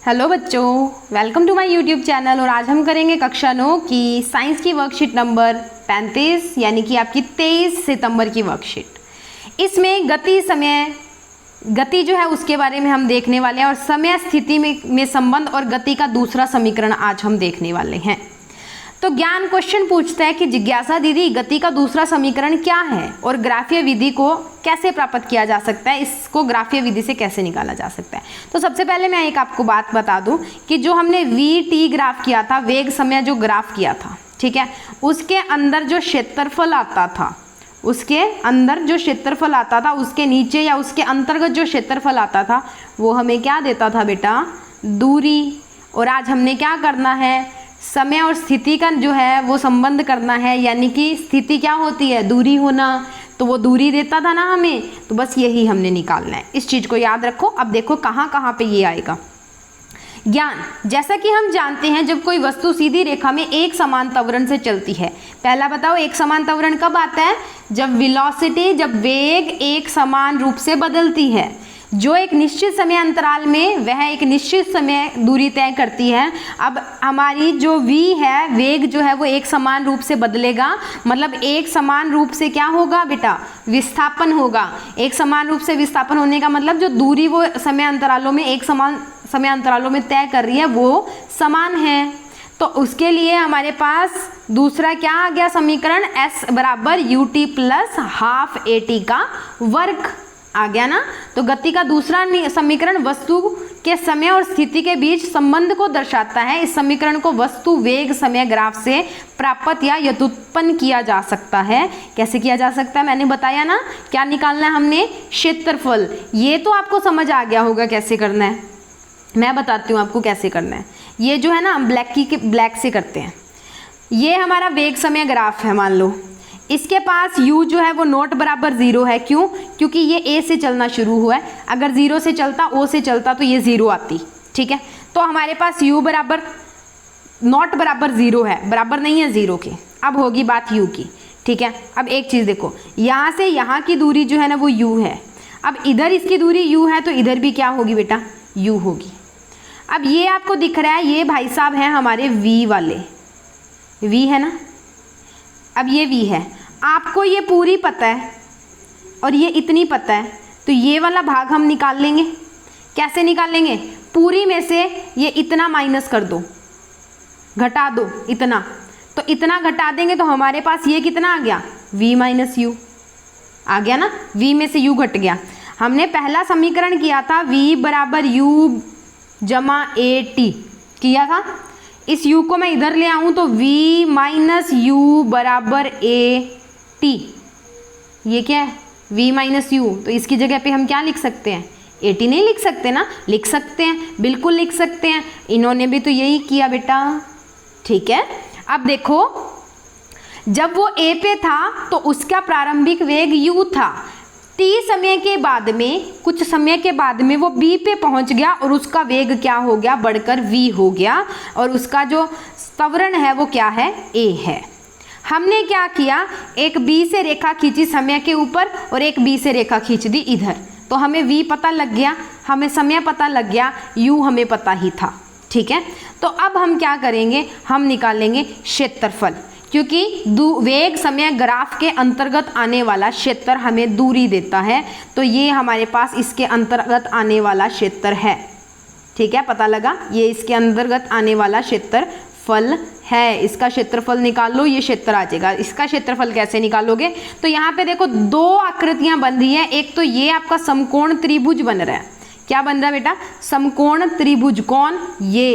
Hello बच्चों, welcome to my YouTube channel. और आज हम करेंगे कक्षा 9 की साइंस की वर्कशीट नंबर 35 यानी कि आपकी 23 सितंबर की वर्कशीट। इसमें गति जो है उसके बारे में हम देखने वाले हैं और समय स्थिति में संबंध और गति का दूसरा समीकरण आज हम देखने वाले हैं। तो ज्ञान क्वेश्चन पूछता है कि जिज्ञासा दीदी गति का दूसरा समीकरण क्या है और ग्राफीय विधि को कैसे प्राप्त किया जा सकता है, इसको ग्राफीय विधि से कैसे निकाला जा सकता है। तो सबसे पहले मैं एक आपको बात बता दूं कि जो हमने वी ग्राफ किया था, वेग समय जो ग्राफ किया था, ठीक है, उसके अंदर जो क्षेत्रफल आता था, उसके नीचे या उसके अंतर्गत जो क्षेत्रफल आता था वो हमें क्या देता था बेटा, दूरी। और आज हमने क्या करना है, समय और स्थिति का जो है वो संबंध करना है, यानी कि स्थिति क्या होती है, दूरी होना, तो वो दूरी देता था ना हमें, तो बस यही हमने निकालना है। इस चीज़ को याद रखो। अब देखो कहाँ कहाँ पे ये आएगा ज्ञान। जैसा कि हम जानते हैं जब कोई वस्तु सीधी रेखा में एक समान त्वरण से चलती है, पहला बताओ एक समान त्वरण कब आता है, जब वेग एक समान रूप से बदलती है, जो एक निश्चित समय अंतराल में वह एक निश्चित समय दूरी तय करती है। अब हमारी जो v है, वेग जो है वो एक समान रूप से बदलेगा, मतलब एक समान रूप से क्या होगा बेटा, विस्थापन होगा। एक समान रूप से विस्थापन होने का मतलब जो दूरी वो समय अंतरालों में एक समान समय अंतरालों में तय कर रही है वो समान है। तो उसके लिए हमारे पास दूसरा क्या आ गया समीकरण, s बराबर ut प्लस हाफ at का वर्ग आ गया ना। तो गति का दूसरा समीकरण वस्तु के समय और स्थिति के बीच संबंध को दर्शाता है। इस समीकरण को वस्तु वेग समय ग्राफ से प्राप्त या व्युत्पन्न किया जा सकता है। कैसे किया जा सकता है, मैंने बताया ना, क्या निकालना है हमने, क्षेत्रफल। ये तो आपको समझ आ गया होगा कैसे करना है, मैं बताती हूँ आपको कैसे करना है। ये जो है ना हम ब्लैक से करते हैं। ये हमारा वेग समय ग्राफ है, मान लो इसके पास u जो है वो नॉट बराबर 0 है। क्यों, क्योंकि ये a से चलना शुरू हुआ है। अगर 0 से चलता, o से चलता तो ये 0 आती, ठीक है। तो हमारे पास u बराबर नॉट बराबर 0 है, बराबर नहीं है 0 के। अब होगी बात u की, ठीक है। अब एक चीज़ देखो, यहाँ से यहाँ की दूरी जो है ना वो u है। अब इधर इसकी दूरी u है तो इधर भी क्या होगी बेटा, u होगी। अब ये आपको दिख रहा है, ये भाई साहब हैं हमारे v वाले, v है ना। अब ये v है, आपको ये पूरी पता है और ये इतनी पता है, तो ये वाला भाग हम निकाल लेंगे। कैसे निकालेंगे, पूरी में से ये इतना माइनस कर दो, घटा दो इतना, तो इतना घटा देंगे तो हमारे पास ये कितना आ गया, v माइनस यू आ गया ना। v में से u घट गया। हमने पहला समीकरण किया था v बराबर u जमा ए टी किया था। इस u को मैं इधर ले आऊँ तो v माइनस यू बराबर ए टी, ये क्या है, v माइनस यू। तो इसकी जगह पे हम क्या लिख सकते हैं, ए टी नहीं लिख सकते ना, लिख सकते हैं, बिल्कुल लिख सकते हैं। इन्होंने भी तो यही किया बेटा, ठीक है। अब देखो, जब वो a पे था तो उसका प्रारंभिक वेग u था। t समय के बाद में, कुछ समय के बाद में वो b पे पहुंच गया और उसका वेग क्या हो गया, बढ़कर v हो गया, और उसका जो त्वरण है वो क्या है, a है। हमने क्या किया, एक b से रेखा खींची समय के ऊपर और एक b से रेखा खींच दी इधर, तो हमें v पता लग गया, हमें समय पता लग गया, u हमें पता ही था, ठीक है। तो अब हम क्या करेंगे, हम निकालेंगे क्षेत्रफल, क्योंकि वेग समय ग्राफ के अंतर्गत आने वाला क्षेत्र हमें दूरी देता है। तो ये हमारे पास इसके अंतर्गत आने वाला क्षेत्र है, ठीक है, पता लगा, ये इसके अंतर्गत आने वाला क्षेत्रफल है। इसका क्षेत्रफल निकाल लो, ये क्षेत्र आ जाएगा। इसका क्षेत्रफल कैसे निकालोगे, तो यहाँ पे देखो दो आकृतियां बन रही हैं। एक तो ये आपका समकोण त्रिभुज बन रहा है, क्या बन रहा है बेटा, समकोण त्रिभुज। कौन, ये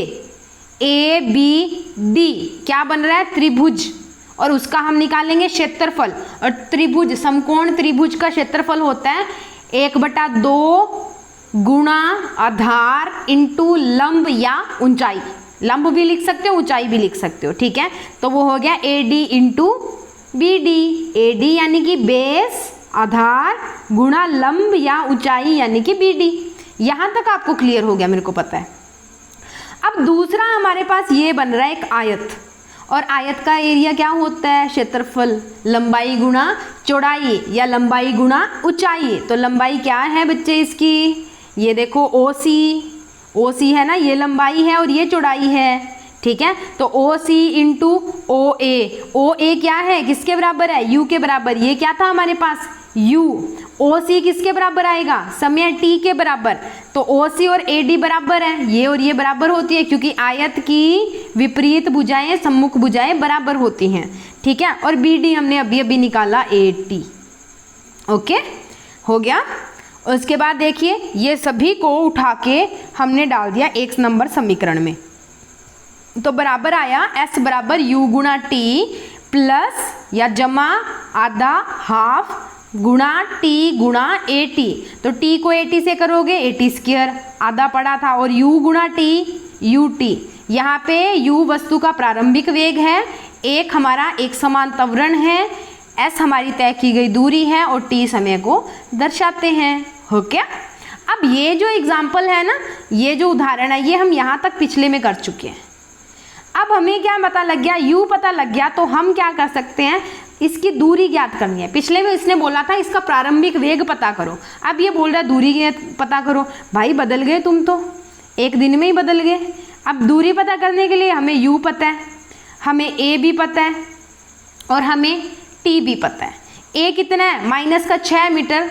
ए बी डी क्या बन रहा है, त्रिभुज, और उसका हम निकालेंगे क्षेत्रफल। और त्रिभुज, समकोण त्रिभुज का क्षेत्रफल होता है 1/2 गुणा आधार इंटू लंब या ऊंचाई। लंब भी लिख सकते हो, ऊंचाई भी लिख सकते हो, ठीक है। तो वो हो गया A D into B D. A D यानी कि बेस आधार गुणा लंब या ऊंचाई यानी कि बी डी। यहां तक आपको क्लियर हो गया, मेरे को पता है। अब दूसरा हमारे पास ये बन रहा है एक आयत, और आयत का एरिया क्या होता है, क्षेत्रफल, लंबाई गुणा चौड़ाई या लंबाई गुणा ऊंचाई। तो लंबाई क्या है बच्चे इसकी, ये देखो OC, ओ सी है ना, ये लंबाई है और ये चौड़ाई है, ठीक है। तो ओ सी इंटू ओ ए क्या है, किसके बराबर है, यू के बराबर। ये क्या था हमारे पास, यू। ओ सी किसके बराबर आएगा, समय टी के बराबर। तो ओ सी और ए डी बराबर है, ये और ये बराबर होती है, क्योंकि आयत की विपरीत भुजाएं सम्मुख भुजाएं बराबर होती हैं, ठीक है। और बी डी हमने अभी अभी निकाला 80। ओके, हो गया। उसके बाद देखिए ये सभी को उठा के हमने डाल दिया एक नंबर समीकरण में, तो बराबर आया एस बराबर यू गुणा टी प्लस या जमा आधा हाफ गुणा टी गुणा ए टी। तो टी को ए टी से करोगे ए टी स्क्वायर, आधा पड़ा था, और यू गुणा टी यू टी। यहाँ पे यू वस्तु का प्रारंभिक वेग है, एक हमारा एक समान त्वरण है, एस हमारी तय की गई दूरी है, और टी समय को दर्शाते हैं। हो क्या। अब ये जो एग्जाम्पल है ना, ये जो उदाहरण है, ये हम यहाँ तक पिछले में कर चुके हैं। अब हमें क्या पता लग गया, यू पता लग गया, तो हम क्या कर सकते हैं, इसकी दूरी ज्ञात करनी है। पिछले में इसने बोला था इसका प्रारंभिक वेग पता करो, अब ये बोल रहा है दूरी पता करो। भाई बदल गए तुम तो, एक दिन में ही बदल गए। अब दूरी पता करने के लिए हमें यू पता है, हमें ए भी पता है, और हमें टी भी पता है। ए कितना है, माइनस का 6 मीटर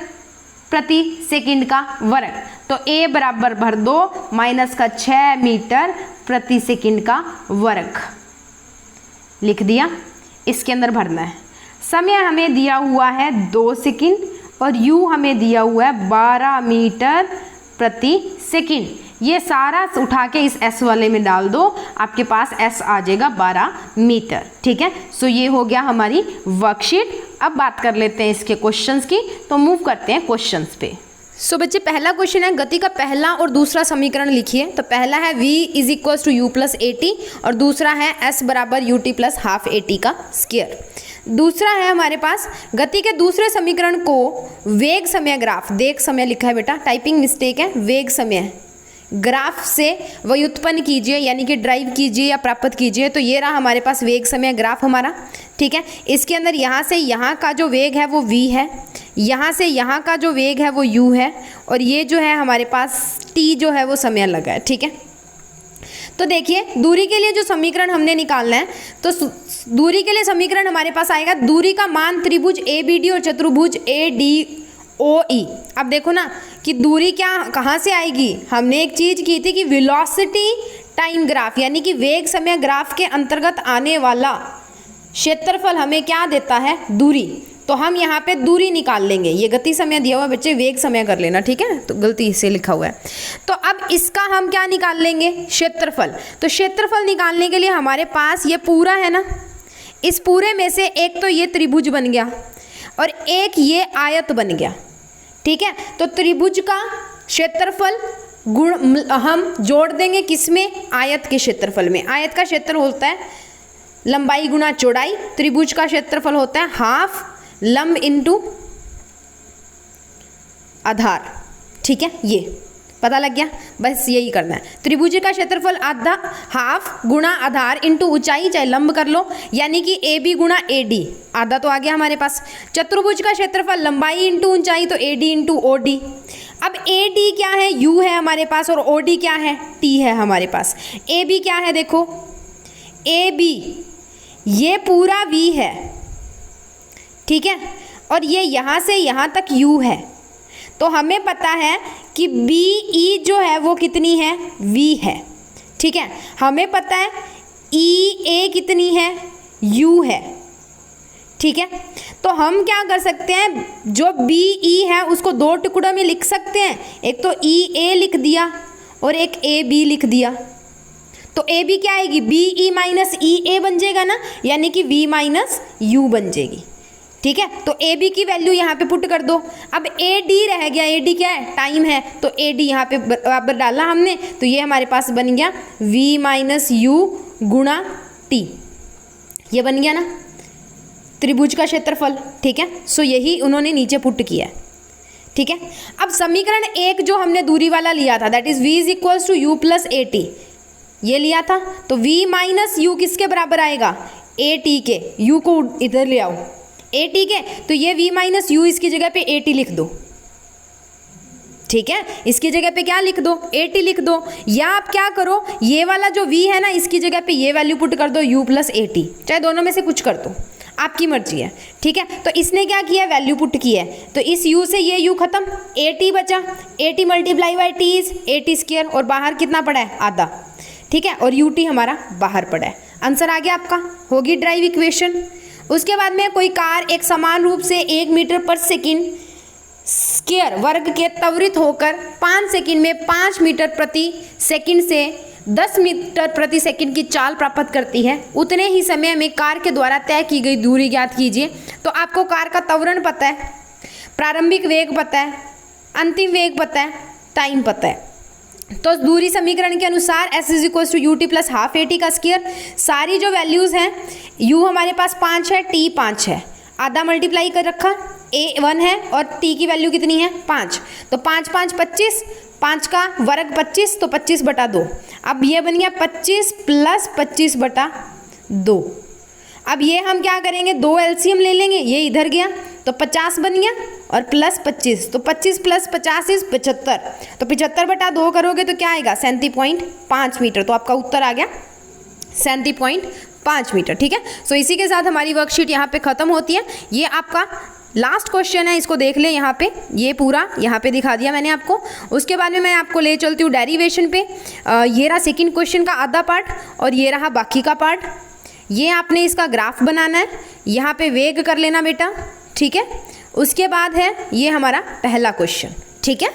प्रति सेकंड का वर्ग। तो ए बराबर भर दो माइनस का 6 मीटर प्रति सेकंड का वर्ग, लिख दिया। इसके अंदर भरना है। समय हमें दिया हुआ है 2 सेकंड, और यू हमें दिया हुआ है 12 मीटर प्रति सेकंड। ये सारा उठा के इस एस वाले में डाल दो, आपके पास एस आ जाएगा 12 मीटर, ठीक है। सो ये हो गया हमारी वर्कशीट। अब बात कर लेते हैं इसके क्वेश्चंस की, तो मूव करते हैं क्वेश्चंस पे। सो बच्चे पहला क्वेश्चन है, गति का पहला और दूसरा समीकरण लिखिए। तो पहला है v is equals to U plus A T, और दूसरा है s बराबर U T plus half A T का स्क्वायर। दूसरा है हमारे पास, गति के दूसरे समीकरण को वेग समय ग्राफ, देख समय लिखा है बेटा, टाइपिंग मिस्टेक है, वेग समय ग्राफ से व्युत्पन्न कीजिए, यानी कि ड्राइव कीजिए या प्राप्त कीजिए। तो ये रहा हमारे पास वेग समय ग्राफ हमारा, ठीक है। इसके अंदर यहाँ से यहाँ का जो वेग है वो v है, यहाँ से यहाँ का जो वेग है वो u है, और ये जो है हमारे पास t जो है वो समय लगा है, ठीक है। तो देखिए दूरी के लिए जो समीकरण हमने निकालना है, तो दूरी के लिए समीकरण हमारे पास आएगा, दूरी का मान त्रिभुज ए बी डी और चतुर्भुज ए डी ओ ई। अब देखो ना कि दूरी क्या कहाँ से आएगी, हमने एक चीज़ की थी कि वेलोसिटी टाइम ग्राफ, यानी कि वेग समय ग्राफ के अंतर्गत आने वाला क्षेत्रफल हमें क्या देता है, दूरी। तो हम यहाँ पे दूरी निकाल लेंगे। ये गति समय दिया हुआ बच्चे, वेग समय कर लेना, ठीक है, तो गलती से लिखा हुआ है। तो अब इसका हम क्या निकाल लेंगे, क्षेत्रफल। तो क्षेत्रफल निकालने के लिए हमारे पास ये पूरा है ना, इस पूरे में से एक तो ये त्रिभुज बन गया और एक ये आयत बन गया, ठीक है। तो त्रिभुज का क्षेत्रफल गुण हम जोड़ देंगे किसमें, आयत के क्षेत्रफल में। आयत का क्षेत्र होता है लंबाई गुणा चौड़ाई, त्रिभुज का क्षेत्रफल होता है हाफ लंब इंटू आधार, ठीक है। ये पता लग गया, बस यही करना है। त्रिभुज का क्षेत्रफल आधा हाफ गुणा आधार इंटू ऊंचाई, चाहे लंब कर लो, यानी कि ए बी गुणा ए डी, आधा तो आ गया हमारे पास। चतुर्भुज का क्षेत्रफल लंबाई इंटू ऊंचाई, तो A D into O D. अब ए डी क्या है, यू है हमारे पास, और ओ डी क्या है, टी है हमारे पास। ए बी क्या है, देखो ए बी ये पूरा वी है, ठीक है, और ये यहाँ से यहाँ तक u है। तो हमें पता है कि बी ई जो है वो कितनी है, v है, ठीक है। हमें पता है ई ए कितनी है, u है, ठीक है। तो हम क्या कर सकते हैं, जो बी ई है उसको दो टुकड़ों में लिख सकते हैं, एक तो ई ए लिख दिया और एक ए बी लिख दिया। तो ए बी क्या आएगी, बी ई माइनस ई ए बन जाएगा ना, यानी कि v माइनस यू बन जाएगी, ठीक है। तो ए बी की वैल्यू यहाँ पे पुट कर दो। अब ए डी रह गया, ए डी क्या है, टाइम है, तो ए डी यहाँ पे बराबर डाला हमने, तो ये हमारे पास बन गया v माइनस यू गुणा टी, ये बन गया ना त्रिभुज का क्षेत्रफल, ठीक है। सो यही उन्होंने नीचे पुट किया है, ठीक है। अब समीकरण एक जो हमने दूरी वाला लिया था, that is v is equals to U plus A T, ये लिया था। तो v माइनस यू किसके बराबर आएगा, ए टी के, u को इधर ले आओ, ए टी के, तो ये v माइनस यू इसकी जगह पे ए टी लिख दो, ठीक है, इसकी जगह पे क्या लिख दो, 80 लिख दो, या आप क्या करो, ये वाला जो v है ना, इसकी जगह पे ये वैल्यू पुट कर दो u + 80, चाहे दोनों में से कुछ कर दो, आपकी मर्जी है। ठीक है, तो इसने क्या किया, वैल्यू पुट की है, तो इस u से ये u खत्म, 80 बचा, 80 × t इज 80², और बाहर कितना पड़ा है, आधा। ठीक है, और ut हमारा बाहर पड़ा है। आंसर आ गया आपका, होगी ड्राइव इक्वेशन। उसके बाद में कोई कार एक समान रूप से 1 मीटर/सेकंड स्क्वायर वर्ग के त्वरित होकर 5 सेकंड में 5 मीटर/सेकंड से 10 मीटर/सेकंड की चाल प्राप्त करती है, उतने ही समय में कार के द्वारा तय की गई दूरी ज्ञात कीजिए। तो आपको कार का त्वरण पता है, प्रारंभिक वेग पता है, अंतिम वेग पता है, टाइम पता है। तो दूरी समीकरण के अनुसार s = ut + ½ at का स्क्वायर, सारी जो वैल्यूज़ हैं, u हमारे पास 5 है, t 5 है, आधा मल्टीप्लाई कर रखा, a 1 है और t की वैल्यू कितनी है, 5, तो 5 × 5 = 25, 5 का वर्ग 25, तो 25/2। अब ये बन गया 25 + 25/2। अब ये हम क्या करेंगे, 2 एलसीएम ले लेंगे, ये इधर गया तो 50 बन गया और प्लस 25, तो 25 + 50 = 75, तो 75/2 करोगे तो क्या आएगा, 37.5 मीटर। तो आपका उत्तर आ गया 37.5 मीटर। ठीक है, सो इसी के साथ हमारी वर्कशीट यहाँ पे ख़त्म होती है। ये आपका लास्ट क्वेश्चन है, इसको देख ले यहाँ पे, ये पूरा यहाँ पे दिखा दिया मैंने आपको। उसके बाद में मैं आपको ले चलती हूँ डेरिवेशन पे। ये रहा सेकंड क्वेश्चन का आधा पार्ट और ये रहा बाकी का पार्ट। ये आपने इसका ग्राफ बनाना है, यहाँ पे वेग कर लेना बेटा। ठीक है, उसके बाद है ये हमारा पहला क्वेश्चन। ठीक है।